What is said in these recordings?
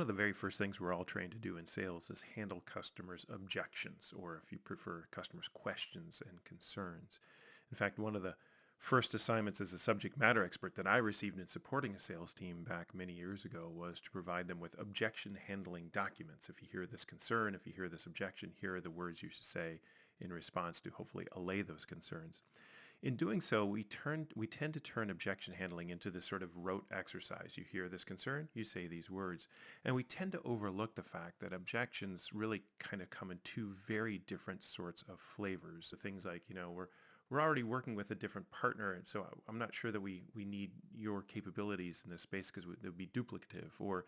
of the very first things we're all trained to do in sales is handle customers' objections, or if you prefer, customers' questions and concerns. In fact, one of the first assignments as a subject matter expert that I received in supporting a sales team back many years ago was to provide them with objection handling documents. If you hear this concern, if you hear this objection, here are the words you should say in response to hopefully allay those concerns. In doing so, we tend to turn objection handling into this sort of rote exercise. You hear this concern, you say these words. And we tend to overlook the fact that objections really kind of come in two very different sorts of flavors. So things like, we're already working with a different partner, and so I'm not sure that we need your capabilities in this space because it would be duplicative. Or,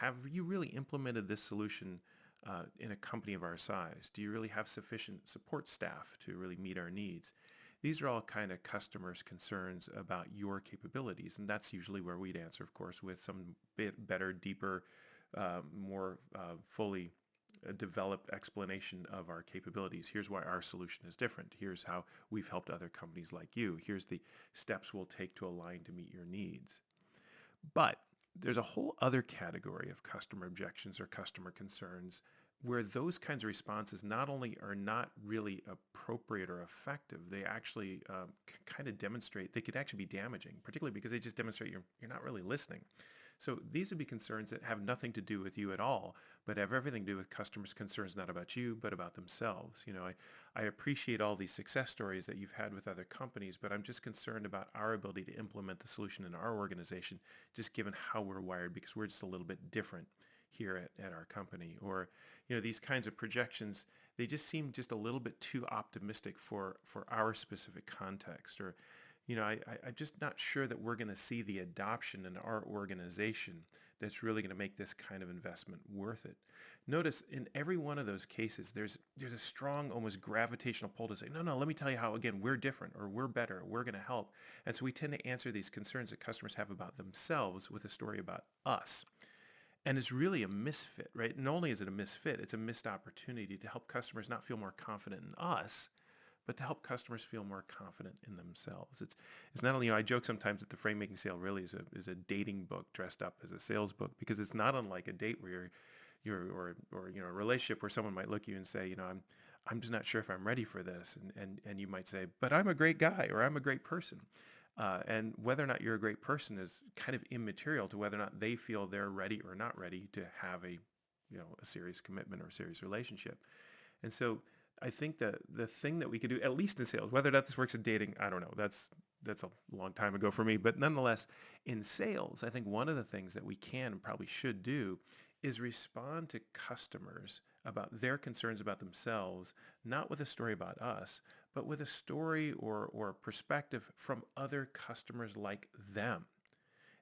have you really implemented this solution in a company of our size? Do you really have sufficient support staff to really meet our needs? These are all kind of customers' concerns about your capabilities, and that's usually where we'd answer, of course, with some bit better, deeper, more fully developed explanation of our capabilities. Here's why our solution is different. Here's how we've helped other companies like you. Here's the steps we'll take to align to meet your needs. But there's a whole other category of customer objections or customer concerns where those kinds of responses not only are not really appropriate or effective, they actually kind of demonstrate, they could actually be damaging, particularly because they just demonstrate you're not really listening. So these would be concerns that have nothing to do with you at all, but have everything to do with customers' concerns, not about you, but about themselves. I appreciate all these success stories that you've had with other companies, but I'm just concerned about our ability to implement the solution in our organization, just given how we're wired, because we're just a little bit different here at our company. Or, these kinds of projections, they just seem just a little bit too optimistic for our specific context. Or, I'm just not sure that we're going to see the adoption in our organization that's really going to make this kind of investment worth it. Notice in every one of those cases, there's a strong, almost gravitational pull to say, no, let me tell you how, again, we're different, or we're better, or we're going to help. And so we tend to answer these concerns that customers have about themselves with a story about us. And it's really a misfit, right? Not only is it a misfit, it's a missed opportunity to help customers not feel more confident in us, but to help customers feel more confident in themselves. It's not only, I joke sometimes that the Framemaking sale really is a dating book dressed up as a sales book, because it's not unlike a date where or a relationship where someone might look at you and say, I'm just not sure if I'm ready for this. And you might say, but I'm a great guy, or I'm a great person. And whether or not you're a great person is kind of immaterial to whether or not they feel they're ready or not ready to have a serious commitment or a serious relationship. And so I think that the thing that we could do, at least in sales, whether that this works in dating, I don't know. That's a long time ago for me. But nonetheless, in sales, I think one of the things that we can and probably should do is respond to customers about their concerns about themselves, not with a story about us, but with a story or perspective from other customers like them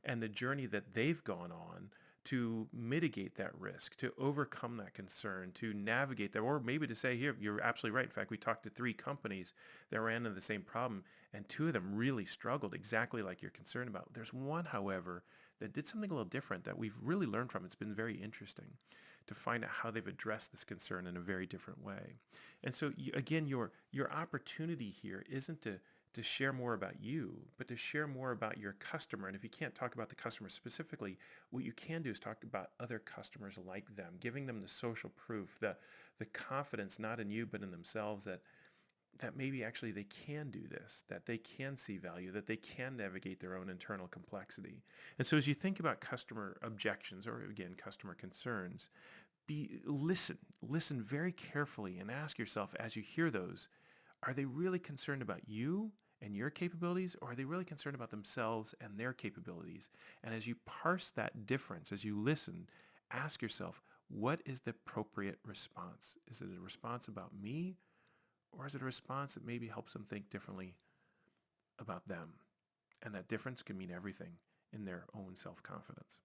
and the journey that they've gone on to mitigate that risk, to overcome that concern, to navigate that, or maybe to say, here, you're absolutely right. In fact, we talked to 3 companies that ran into the same problem, and 2 of them really struggled exactly like you're concerned about. There's one, however, that did something a little different that we've really learned from. It's been very interesting to find out how they've addressed this concern in a very different way. And so, again, your opportunity here isn't to share more about you, but to share more about your customer. And if you can't talk about the customer specifically, what you can do is talk about other customers like them, giving them the social proof, the confidence not in you, but in themselves, that maybe actually they can do this, that they can see value, that they can navigate their own internal complexity. And so as you think about customer objections, or again, customer concerns, listen very carefully and ask yourself as you hear those, are they really concerned about you and your capabilities, or are they really concerned about themselves and their capabilities? And as you parse that difference, as you listen, ask yourself, what is the appropriate response? Is it a response about me, or is it a response that maybe helps them think differently about them? And that difference can mean everything in their own self-confidence.